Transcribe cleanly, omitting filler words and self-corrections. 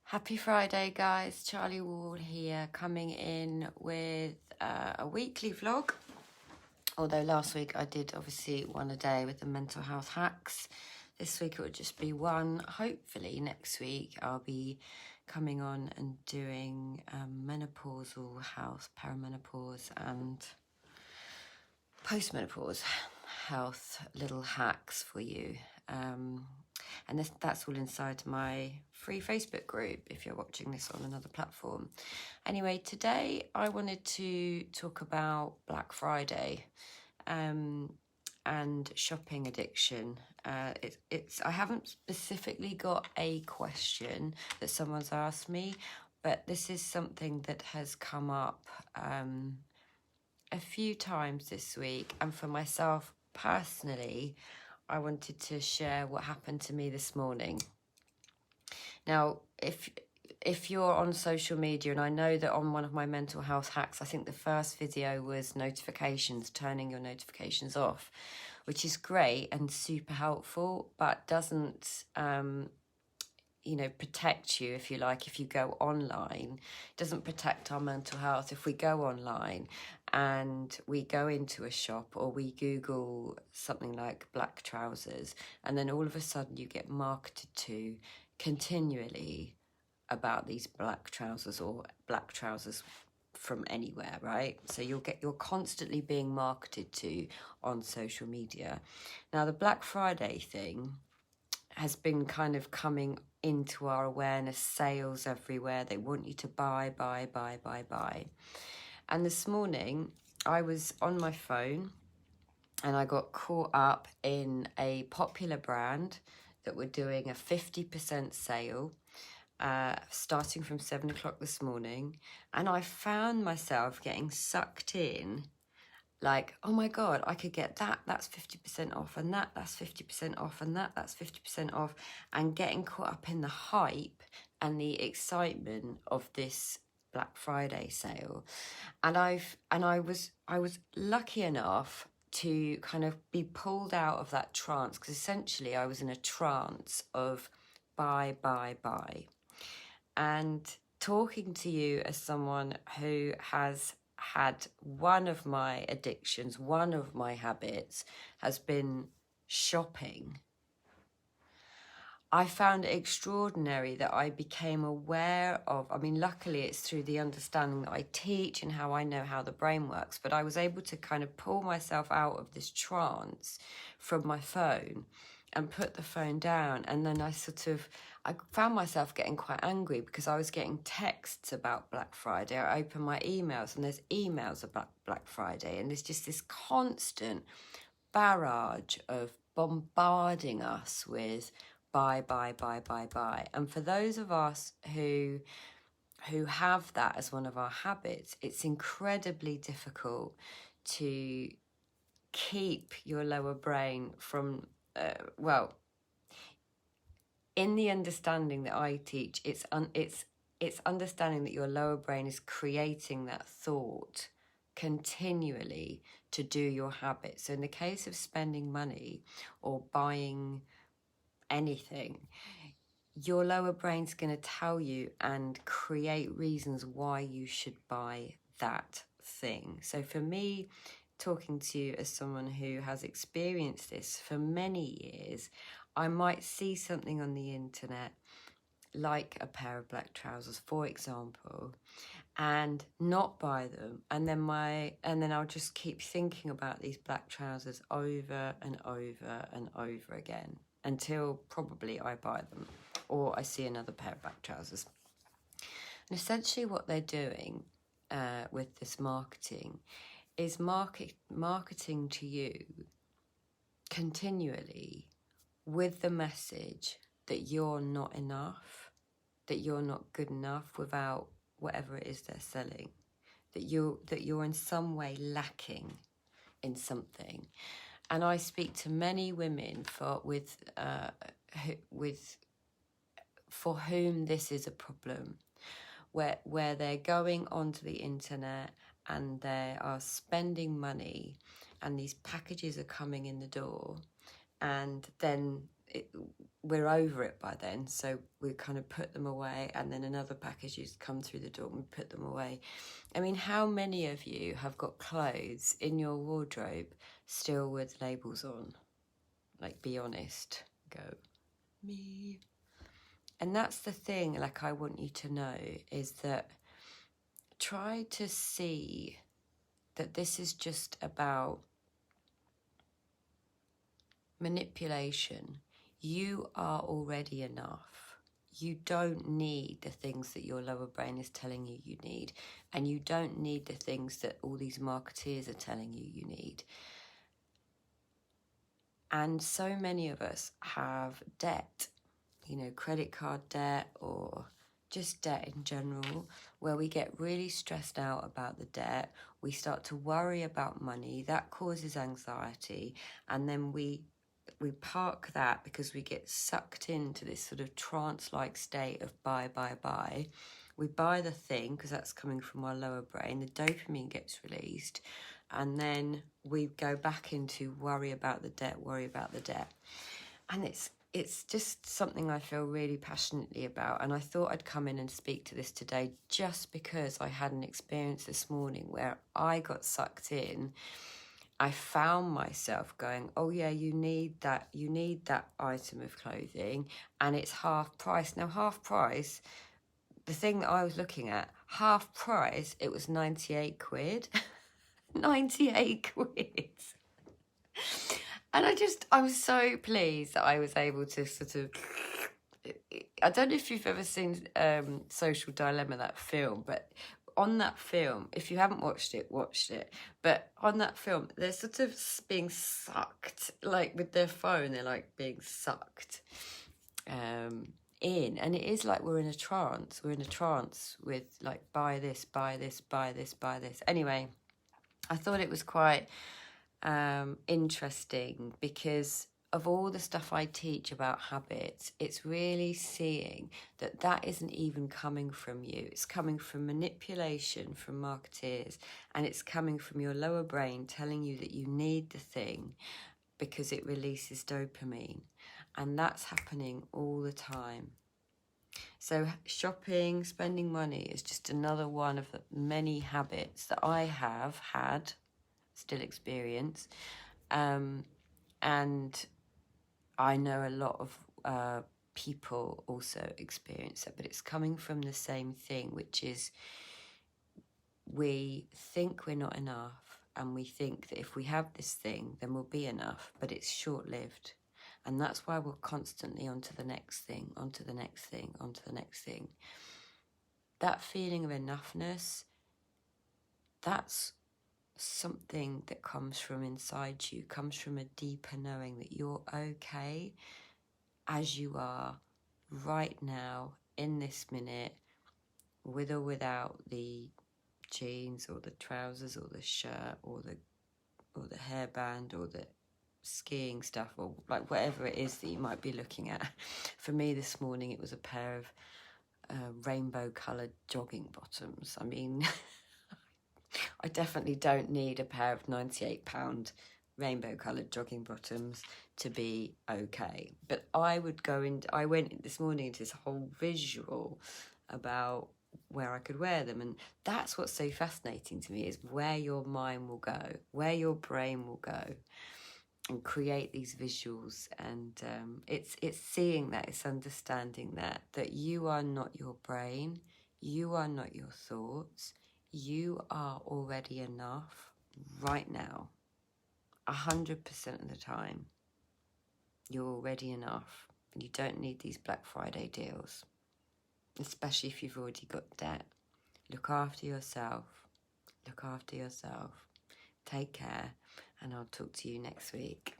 Happy Friday, guys. Charlie Wall here, coming in with a weekly vlog. Although last week I did obviously one a day with the mental health hacks. This week it would just be one. Hopefully next week I'll be coming on and doing menopausal health, perimenopause and postmenopause health little hacks for you. And that's all inside my free Facebook group if you're watching this on another platform. Anyway, today I wanted to talk about Black Friday and shopping addiction. I haven't specifically got a question that someone's asked me, but this is something that has come up a few times this week, and for myself personally, I wanted to share what happened to me this morning. Now, if you're on social media, and I know that on one of my mental health hacks, I think the first video was notifications, turning your notifications off, which is great and super helpful, but doesn't protect you, if you like. If you go online, it doesn't protect our mental health. If we go online and we go into a shop or we Google something like black trousers, and then all of a sudden you get marketed to continually about these black trousers or black trousers from anywhere, right? So you're constantly being marketed to on social media. Now, the Black Friday thing has been kind of coming into our awareness, sales everywhere. They want you to buy. And this morning I was on my phone and I got caught up in a popular brand that were doing a 50% sale starting from 7 o'clock this morning. And I found myself getting sucked in, like, oh my God, I could get that's 50% off, and that's 50% off, and that's 50% off, and getting caught up in the hype and the excitement of this Black Friday sale. And I was lucky enough to kind of be pulled out of that trance, because essentially I was in a trance of buy. And talking to you as someone who has had one of my addictions, one of my habits has been shopping, I found it extraordinary that I became aware of, luckily it's through the understanding that I teach and how I know how the brain works, but I was able to kind of pull myself out of this trance from my phone and put the phone down. And then I found myself getting quite angry because I was getting texts about Black Friday. I opened my emails and there's emails about Black Friday, and there's just this constant barrage of bombarding us with buy. And for those of us who have that as one of our habits, it's incredibly difficult to keep your lower brain from in the understanding that I teach, it's understanding that your lower brain is creating that thought continually to do your habit. So in the case of spending money or buying anything, your lower brain's going to tell you and create reasons why you should buy that thing. So for me, talking to you as someone who has experienced this for many years, I might see something on the internet, like a pair of black trousers, for example, and not buy them, and then I'll just keep thinking about these black trousers over and over again until probably I buy them or I see another pair of black trousers. And essentially what they're doing with this marketing is marketing to you continually with the message that you're not enough, that you're not good enough without whatever it is they're selling, that you're in some way lacking in something. And I speak to many women for whom this is a problem, where they're going onto the internet and they are spending money and these packages are coming in the door, and then we're over it by then, so we kind of put them away, and then another package has come through the door and we put them away. I mean, how many of you have got clothes in your wardrobe still with labels on? Like, be honest. Go, me. And that's the thing, like, I want you to know, is that try to see that this is just about manipulation. You are already enough. You don't need the things that your lower brain is telling you you need, and you don't need the things that all these marketeers are telling you you need. And so many of us have debt, you know, credit card debt or just debt in general, where we get really stressed out about the debt. We start to worry about money. That causes anxiety, and then we park that because we get sucked into this sort of trance-like state of buy. We buy the thing because that's coming from our lower brain. The dopamine gets released, and then we go back into worry about the debt. And it's just something I feel really passionately about. And I thought I'd come in and speak to this today just because I had an experience this morning where I got sucked in. I found myself going, oh yeah, you need that item of clothing, and it's half price. Now, half price, the thing that I was looking at, half price, it was 98 quid. 98 quid. And I was so pleased that I was able to sort of, I don't know if you've ever seen Social Dilemma, that film, but on that film, if you haven't watched it, but on that film, they're sort of being sucked, like with their phone, they're like being sucked in. And it is like we're in a trance with like, buy this. Anyway, I thought it was quite interesting because of all the stuff I teach about habits, it's really seeing that isn't even coming from you. It's coming from manipulation from marketeers, and it's coming from your lower brain telling you that you need the thing because it releases dopamine. And that's happening all the time. So shopping, spending money is just another one of the many habits that I have had, still experience, and I know a lot of people also experience it, but it's coming from the same thing, which is we think we're not enough, and we think that if we have this thing, then we'll be enough, but it's short-lived. And that's why we're constantly onto the next thing, onto the next thing, onto the next thing. That feeling of enoughness, that's something that comes from inside you, comes from a deeper knowing that you're okay as you are right now, in this minute, with or without the jeans or the trousers or the shirt or the hairband or the skiing stuff, or like whatever it is that you might be looking at. For me this morning, it was a pair of rainbow coloured jogging bottoms. I mean, I definitely don't need a pair of £98 rainbow coloured jogging bottoms to be okay. But I went this morning into this whole visual about where I could wear them. And that's what's so fascinating to me, is where your mind will go, where your brain will go and create these visuals. And it's seeing that, it's understanding that you are not your brain, you are not your thoughts, you are already enough right now. 100% of the time, you're already enough. You don't need these Black Friday deals, especially if you've already got debt. Look after yourself. Take care, and I'll talk to you next week.